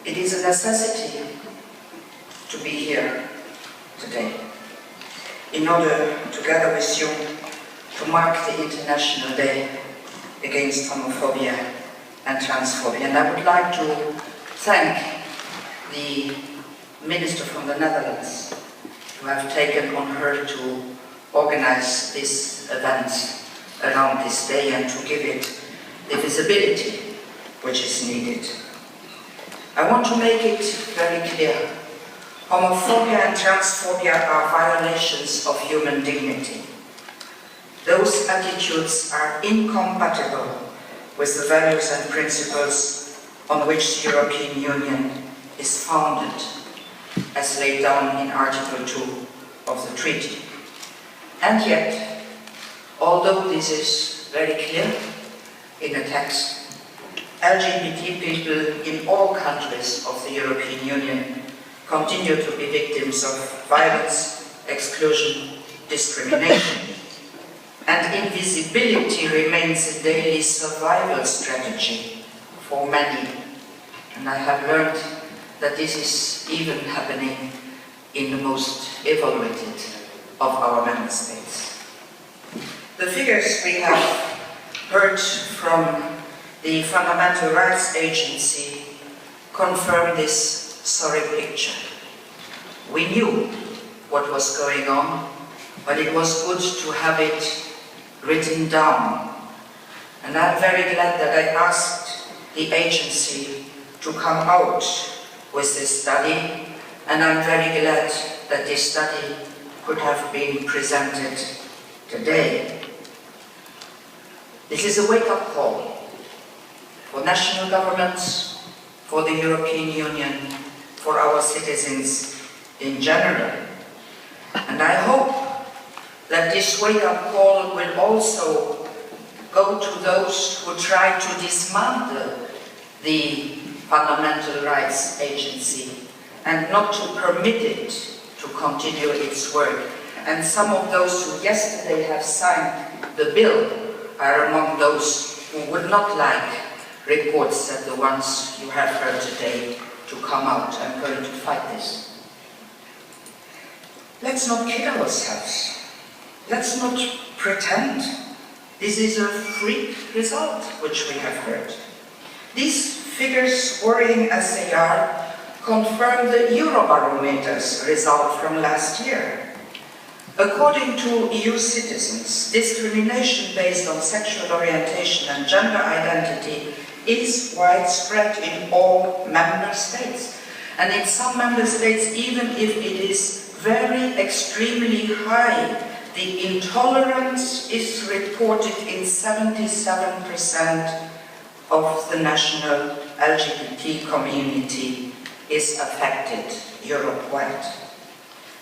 It is a necessity to be here today in order, together with you, to mark the International Day against homophobia and transphobia. And I would like to thank the Minister from the Netherlands who have taken on her to organize this event around this day and to give it the visibility which is needed. I want to make it very clear. Homophobia and transphobia are violations of human dignity. Those attitudes are incompatible with the values and principles on which the European Union is founded, as laid down in Article 2 of the treaty. And yet, although this is very clear in the text, LGBT people in all countries of the European Union continue to be victims of violence, exclusion, discrimination. And invisibility remains a daily survival strategy for many. And I have learned that this is even happening in the most evaluated of our member states. The figures we have heard from the Fundamental Rights Agency confirm this sorry picture. We knew what was going on, but it was good to have it written down. And I'm very glad that I asked the agency to come out with this study, and I'm very glad that this study could have been presented today. This is a wake-up call for national governments, for the European Union, for our citizens in general. And I hope that this wake-up call will also go to those who try to dismantle the Fundamental Rights Agency and not to permit it to continue its work. And some of those who yesterday have signed the bill are among those who would not like reports that the ones you have heard today to come out. I'm going to fight this. Let's not kid ourselves. Let's not pretend this is a freak result which we have heard. These figures, worrying as they are, confirm the Eurobarometer's result from last year. According to EU citizens, discrimination based on sexual orientation and gender identity is widespread in all member states. And in some member states, even if it is very extremely high, the intolerance is reported in 77% of the national LGBT community is affected Europe-wide.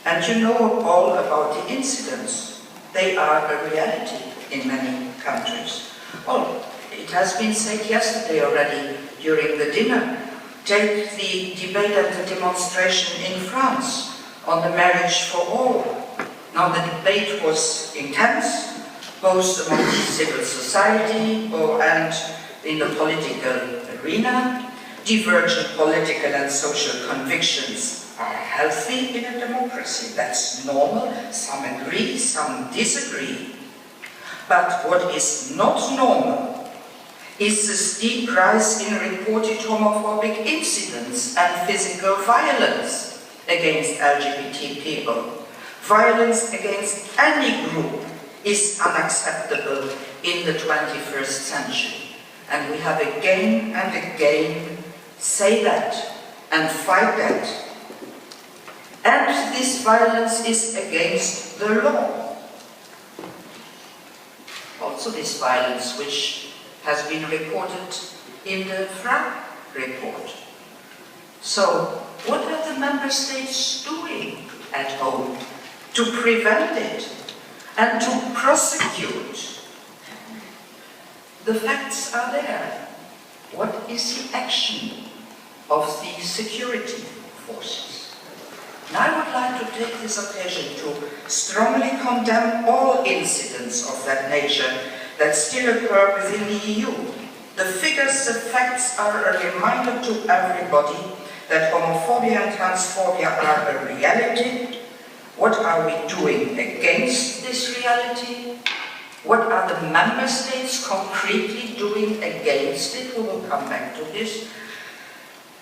And you know all about the incidents. They are a reality in many countries. Well, it has been said yesterday already during the dinner. Take the debate and the demonstration in France on the marriage for all. Now the debate was intense, both among civil society and in the political arena. Divergent political and social convictions are healthy in a democracy. That's normal. Some agree, some disagree. But what is not normal is the steep rise in reported homophobic incidents and physical violence against LGBT people. Violence against any group is unacceptable in the 21st century. And we have again and again say that and fight that. And this violence is against the law. Also this violence which has been reported in the FRA report. So, what are the member states doing at home to prevent it and to prosecute? The facts are there. What is the action of the security forces? And I would like to take this occasion to strongly condemn all incidents of that nature that still occur within the EU. The figures, the facts are a reminder to everybody that homophobia and transphobia are a reality? What are we doing against this reality? What are the member states concretely doing against it? We will come back to this.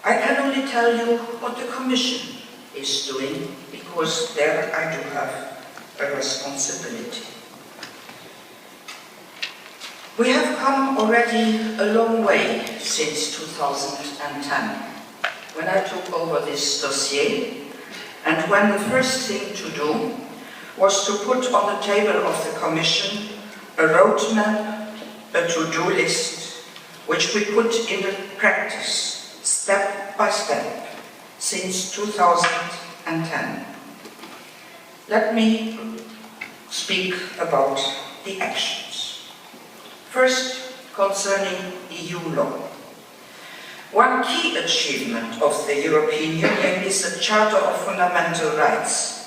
I can only tell you what the Commission is doing, because there I do have a responsibility. We have come already a long way since 2010, when I took over this dossier, and when the first thing to do was to put on the table of the Commission a roadmap, a to-do list, which we put into practice, step by step, since 2010. Let me speak about the actions. First, concerning EU law. One key achievement of the European Union is the Charter of Fundamental Rights,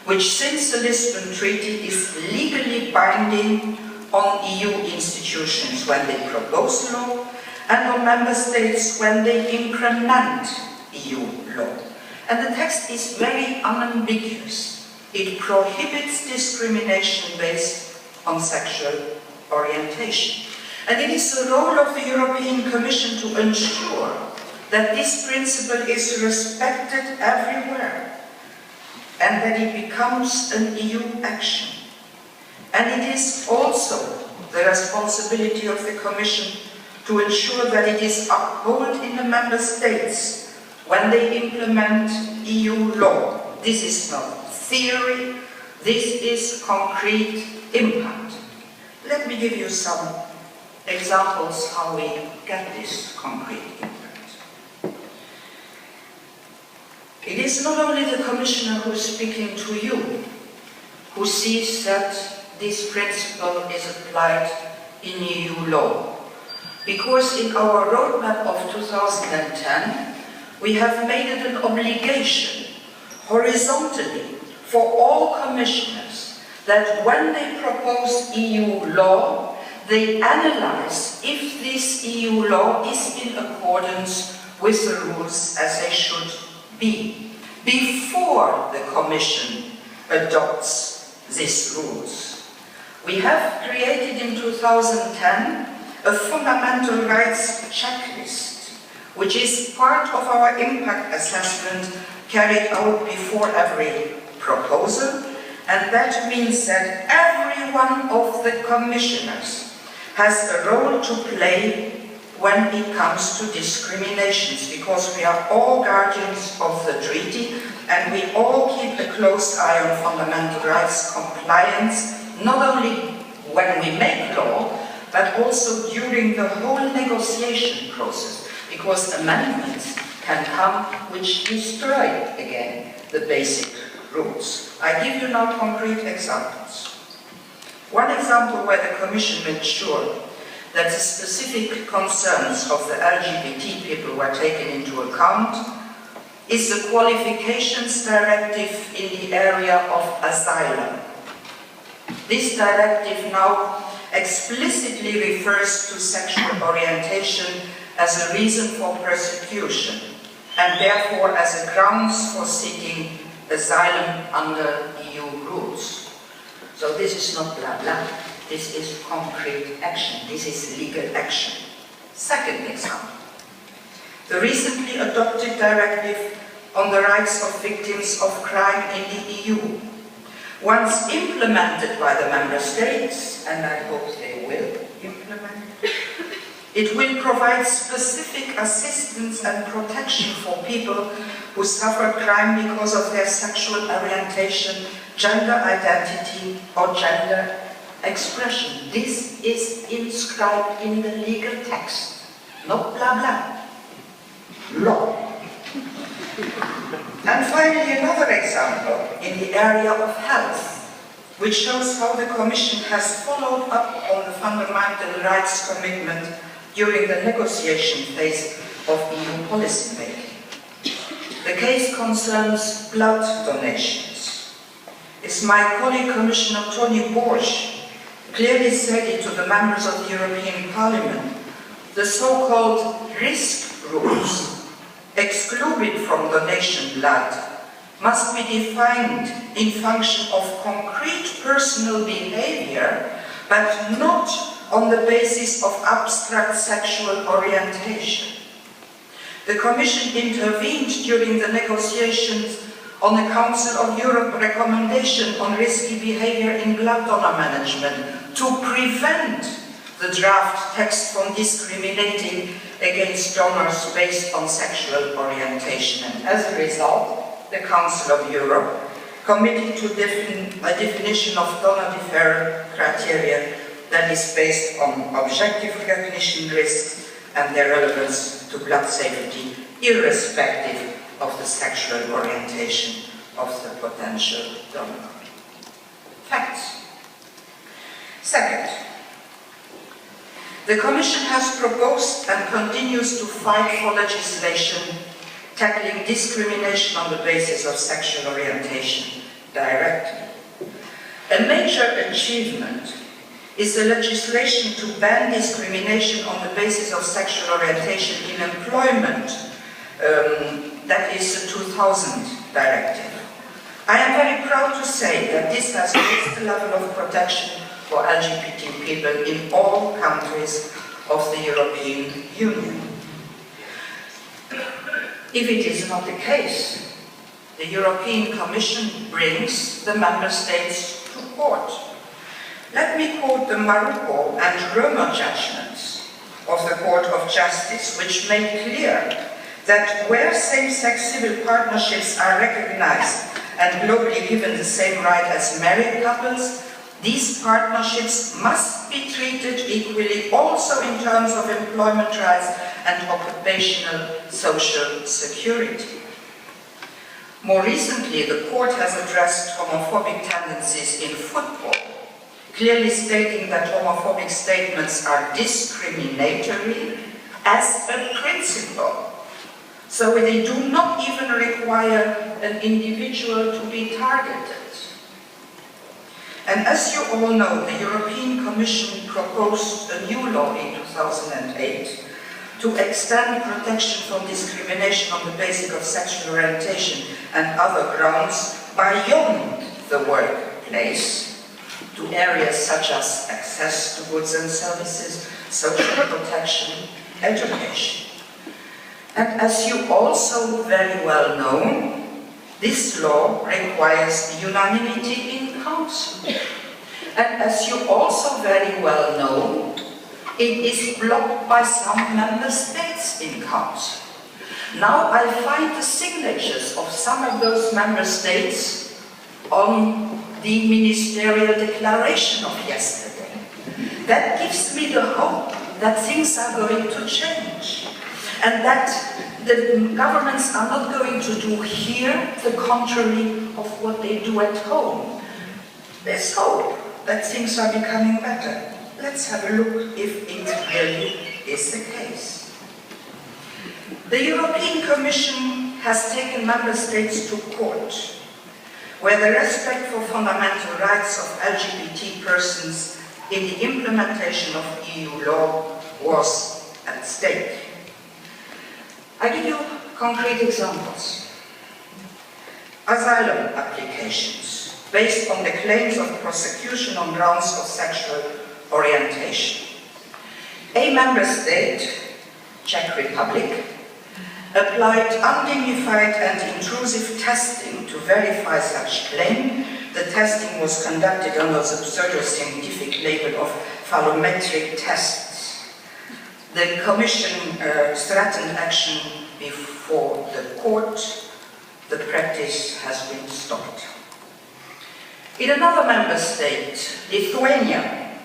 which since the Lisbon Treaty is legally binding on EU institutions when they propose law and on member states when they implement EU law. And the text is very unambiguous. It prohibits discrimination based on sexual orientation. And it is the role of the European Commission to ensure that this principle is respected everywhere and that it becomes an EU action. And it is also the responsibility of the Commission to ensure that it is upheld in the member states when they implement EU law. This is not theory, this is concrete impact. Let me give you some examples how we get this concrete impact. It is not only the Commissioner who is speaking to you, who sees that this principle is applied in EU law. Because in our roadmap of 2010, we have made it an obligation, horizontally, for all commissioners, that when they propose EU law, they analyze if this EU law is in accordance with the rules as they should be, before the Commission adopts these rules. We have created in 2010 a fundamental rights checklist, which is part of our impact assessment carried out before every proposal, and that means that every one of the commissioners has a role to play when it comes to discriminations, because we are all guardians of the treaty and we all keep a close eye on fundamental rights compliance, not only when we make law, but also during the whole negotiation process, because amendments can come which destroy again the basic rules. I give you now concrete examples. One example where the Commission made sure that the specific concerns of the LGBT people were taken into account is the Qualifications Directive in the area of asylum. This directive now explicitly refers to sexual orientation as a reason for persecution and therefore as a grounds for seeking asylum under EU rules. So this is not blah blah, this is concrete action, this is legal action. Second example, the recently adopted directive on the rights of victims of crime in the EU. Once implemented by the member states, and I hope they will implement it, it will provide specific assistance and protection for people who suffer crime because of their sexual orientation, gender identity, or gender expression. This is inscribed in the legal text, not blah blah. Law. And finally, another example in the area of health, which shows how the Commission has followed up on the fundamental rights commitment during the negotiation phase of EU policy making. The case concerns blood donations. As my colleague Commissioner Tony Borg clearly stated to the members of the European Parliament, the so-called risk rules excluded from donation blood, must be defined in function of concrete personal behavior, but not on the basis of abstract sexual orientation. The Commission intervened during the negotiations on the Council of Europe recommendation on risky behavior in blood donor management to prevent the draft text from discriminating against donors based on sexual orientation. And as a result, the Council of Europe committed to a definition of donor deferral criteria that is based on objective recognition risks and their relevance to blood safety, irrespective of the sexual orientation of the potential donor. Facts. Second, the Commission has proposed and continues to fight for legislation tackling discrimination on the basis of sexual orientation directly. A major achievement is the legislation to ban discrimination on the basis of sexual orientation in employment. That is the 2000 directive. I am very proud to say that this has raised the level of protection for LGBT people in all countries of the European Union. If it is not the case, the European Commission brings the Member States to court. Let me quote the Maruko and Roma judgments of the Court of Justice, which made clear that where same-sex civil partnerships are recognized and globally given the same right as married couples, these partnerships must be treated equally also in terms of employment rights and occupational social security. More recently, the court has addressed homophobic tendencies in football, clearly stating that homophobic statements are discriminatory as a principle. So they do not even require an individual to be targeted. And as you all know, the European Commission proposed a new law in 2008 to extend protection from discrimination on the basis of sexual orientation and other grounds beyond the workplace to areas such as access to goods and services, social protection, education. And as you also very well know, this law requires unanimity in Council. And as you also very well know, it is blocked by some Member States in Council. Now I find the signatures of some of those Member States on the ministerial declaration of yesterday. That gives me the hope that things are going to change and that the governments are not going to do here the contrary of what they do at home. There's hope that things are becoming better. Let's have a look if it really is the case. The European Commission has taken Member States to court where the respect for fundamental rights of LGBT persons in the implementation of EU law was at stake. I give you concrete examples. Asylum applications based on the claims of prosecution on grounds of sexual orientation. A Member State, Czech Republic, applied undignified and intrusive testing to verify such claim. The testing was conducted under the pseudo-scientific label of phallometric tests. The Commission threatened action before the court. The practice has been stopped. In another Member State, Lithuania,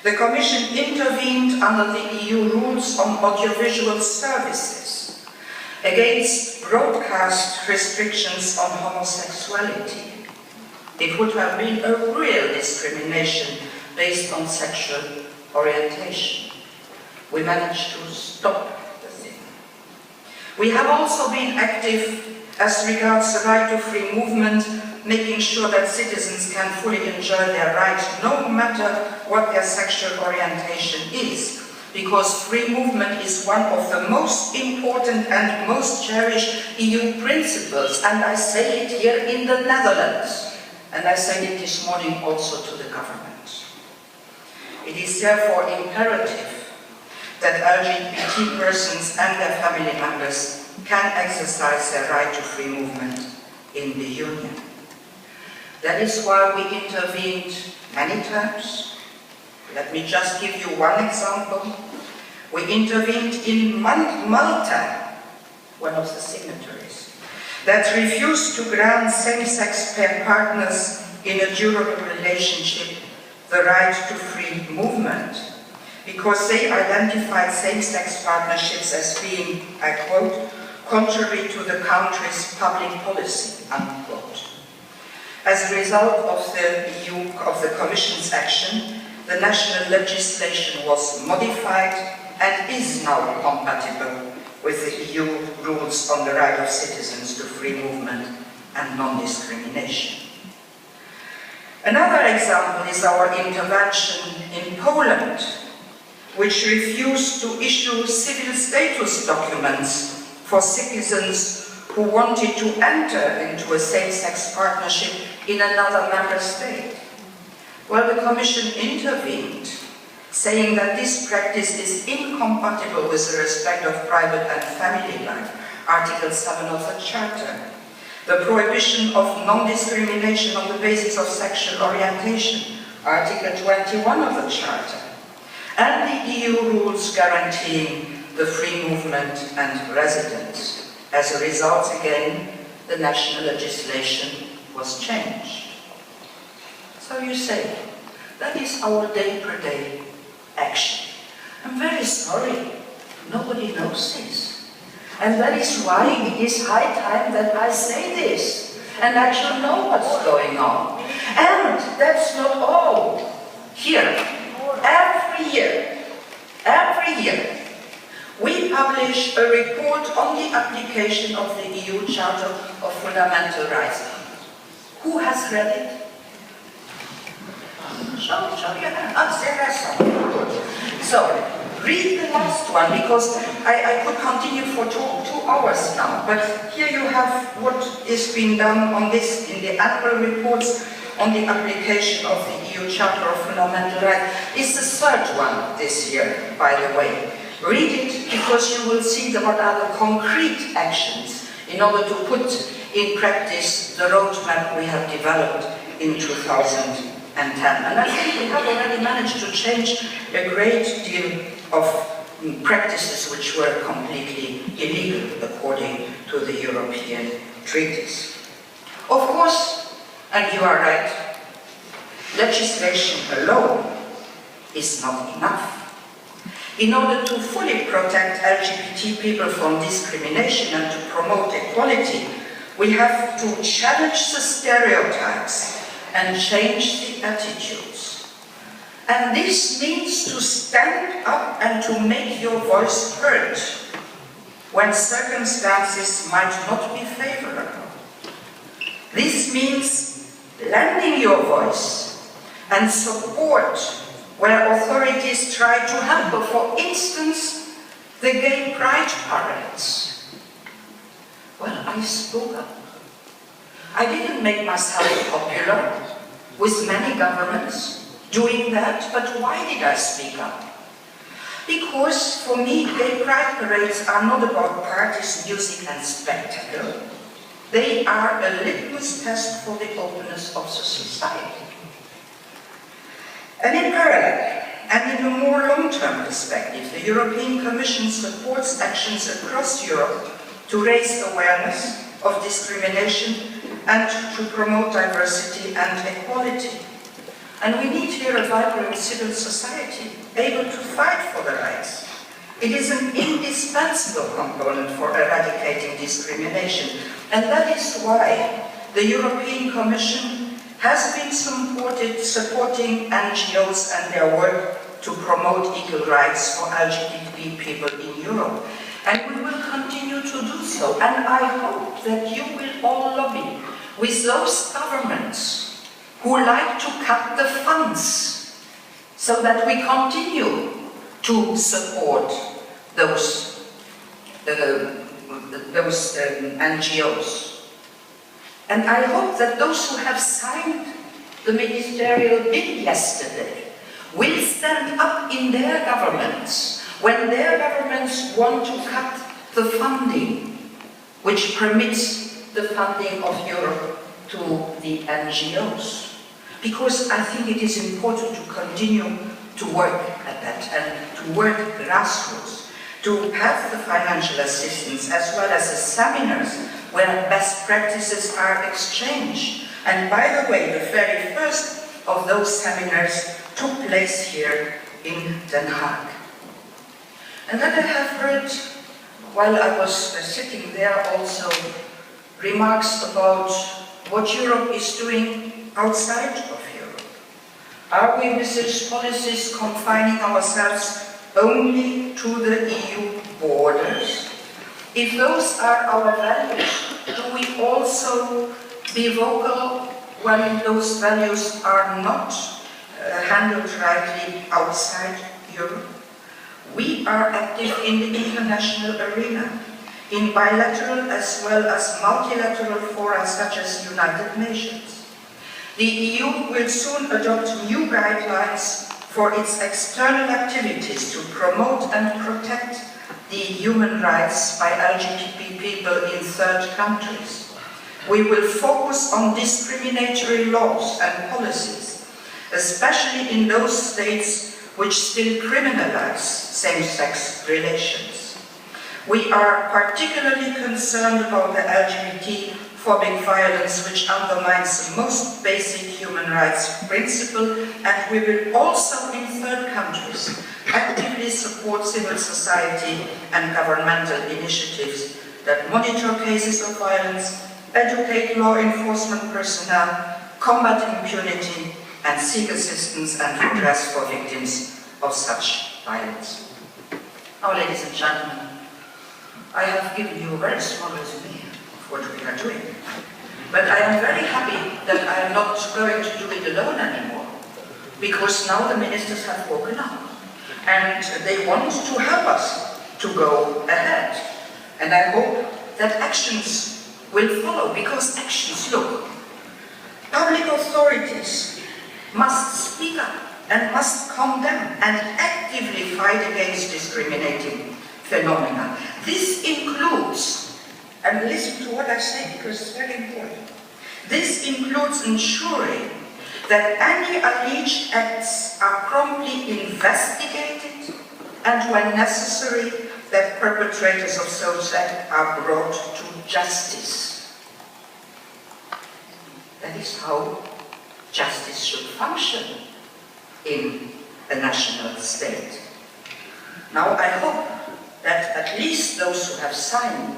the Commission intervened under the EU rules on audiovisual services against broadcast restrictions on homosexuality. It would have been a real discrimination based on sexual orientation. We managed to stop the thing. We have also been active as regards the right to free movement, making sure that citizens can fully enjoy their rights no matter what their sexual orientation is, because free movement is one of the most important and most cherished EU principles, and I say it here in the Netherlands, and I said it this morning also to the government. It is therefore imperative that LGBT persons and their family members can exercise their right to free movement in the Union. That is why we intervened many times. Let me just give you one example. We intervened in Malta, one of the signatories, that refused to grant same-sex partners in a durable relationship the right to free movement, because they identified same-sex partnerships as being, I quote, contrary to the country's public policy, unquote. As a result of the Commission's action, the national legislation was modified and is now compatible with the EU rules on the right of citizens to free movement and non-discrimination. Another example is our intervention in Poland, which refused to issue civil status documents for citizens who wanted to enter into a same-sex partnership in another member state. Well, the Commission intervened, saying that this practice is incompatible with the respect of private and family life, Article 7 of the Charter, the prohibition of non-discrimination on the basis of sexual orientation, Article 21 of the Charter, and the EU rules guaranteeing the free movement and residence. As a result, again, the national legislation was changed. So you say, that is our day-per-day action. I'm very sorry, nobody knows this. And that is why it is high time that I say this, and that you know what's going on. And that's not all. Here, every year, we publish a report on the application of the EU Charter of Fundamental Rights. Who has read it? Show your hand. There are some. So, read the last one, because I could continue for two hours now. But here you have what is being done on this in the annual reports on the application of the EU Charter of Fundamental Rights. It's the third one this year, by the way. Read it, because you will see what are the concrete actions in order to put in practice the roadmap we have developed in 2010. And I think we have already managed to change a great deal of practices which were completely illegal according to the European treaties. Of course, and you are right, legislation alone is not enough. In order to fully protect LGBT people from discrimination and to promote equality, we have to challenge the stereotypes and change the attitudes. And this means to stand up and to make your voice heard when circumstances might not be favorable. This means lending your voice and support where authorities try to hamper, for instance, the gay pride parades. Well, I spoke up. I didn't make myself popular with many governments doing that, but why did I speak up? Because for me, gay pride parades are not about parties, music and spectacle. They are a litmus test for the openness of the society. And in parallel, and in a more long-term perspective, the European Commission supports actions across Europe to raise awareness of discrimination and to promote diversity and equality. And we need here a vibrant civil society, able to fight for the rights. It is an indispensable component for eradicating discrimination, and that is why the European Commission has been supporting NGOs and their work to promote equal rights for LGBT people in Europe. And we will continue to do so. And I hope that you will all lobby with those governments who like to cut the funds so that we continue to support those NGOs. And I hope that those who have signed the ministerial bill yesterday will stand up in their governments when their governments want to cut the funding which permits the funding of Europe to the NGOs. Because I think it is important to continue to work at that and to work grassroots, to have the financial assistance as well as the seminars where best practices are exchanged. And by the way, the very first of those seminars took place here in Den Haag. And then I have heard, while I was sitting there also, remarks about what Europe is doing outside of Europe. Are we with such policies confining ourselves only to the EU borders? If those are our values, do we also be vocal when those values are not handled rightly outside Europe? We are active in the international arena, in bilateral as well as multilateral fora such as United Nations. The EU will soon adopt new guidelines for its external activities to promote and protect the human rights by LGBT people in third countries. We will focus on discriminatory laws and policies, especially in those states which still criminalize same-sex relations. We are particularly concerned about the LGBT-phobic violence which undermines the most basic human rights principle, and we will also in third countries actively support civil society and governmental initiatives that monitor cases of violence, educate law enforcement personnel, combat impunity, and seek assistance and redress for victims of such violence. Now, ladies and gentlemen, I have given you a very small resume of what we are doing. But I am very happy that I am not going to do it alone anymore, because now the ministers have woken up and they want to help us to go ahead. And I hope that actions will follow, because actions, look, public authorities must speak up and must condemn and actively fight against discriminating phenomena. This includes, and listen to what I say because it's very important, this includes ensuring that any alleged acts are promptly investigated and, when necessary, that perpetrators of such acts are brought to justice. That is how justice should function in a national state. Now, I hope that at least those who have signed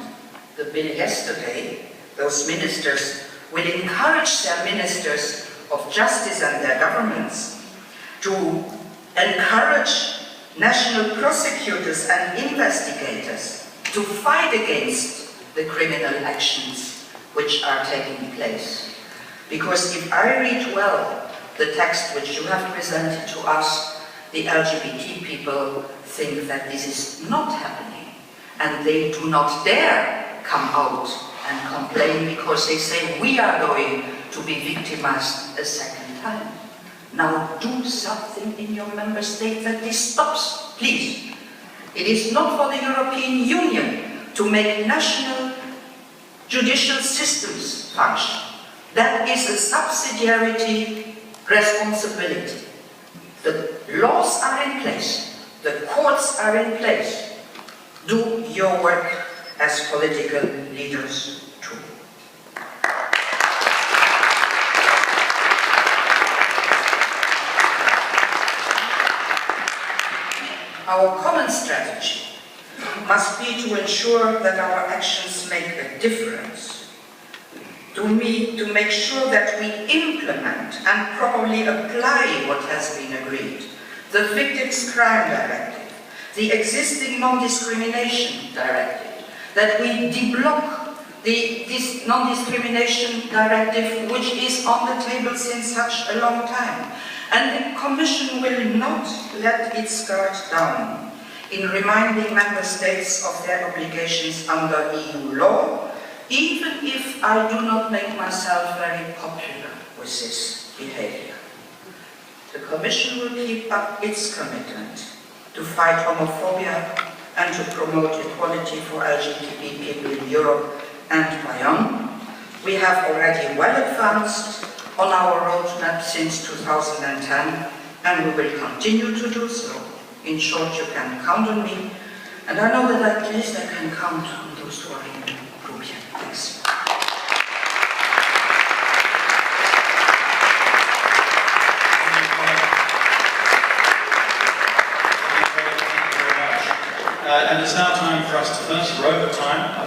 the bill yesterday, those ministers, will encourage their ministers of justice and their governments to encourage national prosecutors and investigators to fight against the criminal actions which are taking place. Because if I read well the text which you have presented to us, the LGBT people think that this is not happening, and they do not dare come out and complain, because they say we are going to be victimized a second time. Now do something in your member state that this stops, please. It is not for the European Union to make national judicial systems function. That is a subsidiarity responsibility. The laws are in place, the courts are in place. Do your work as political leaders too. Our common strategy must be to ensure that our actions make a difference. To make sure that we implement and properly apply what has been agreed. The Victims' Crime Directive, the existing Non-Discrimination Directive, that we deblock this Non-Discrimination Directive which is on the table since such a long time, And the Commission will not let its guard down in reminding Member States of their obligations under EU law, even if I do not make myself very popular with this behavior. The Commission will keep up its commitment to fight homophobia and to promote equality for LGBT people in Europe and beyond. We have already well advanced on our roadmap since 2010, and we will continue to do so. In short, you can count on me, and I know that at least I can count on those who are in the group here. Thanks. And it's now time for us to finish. We're over time.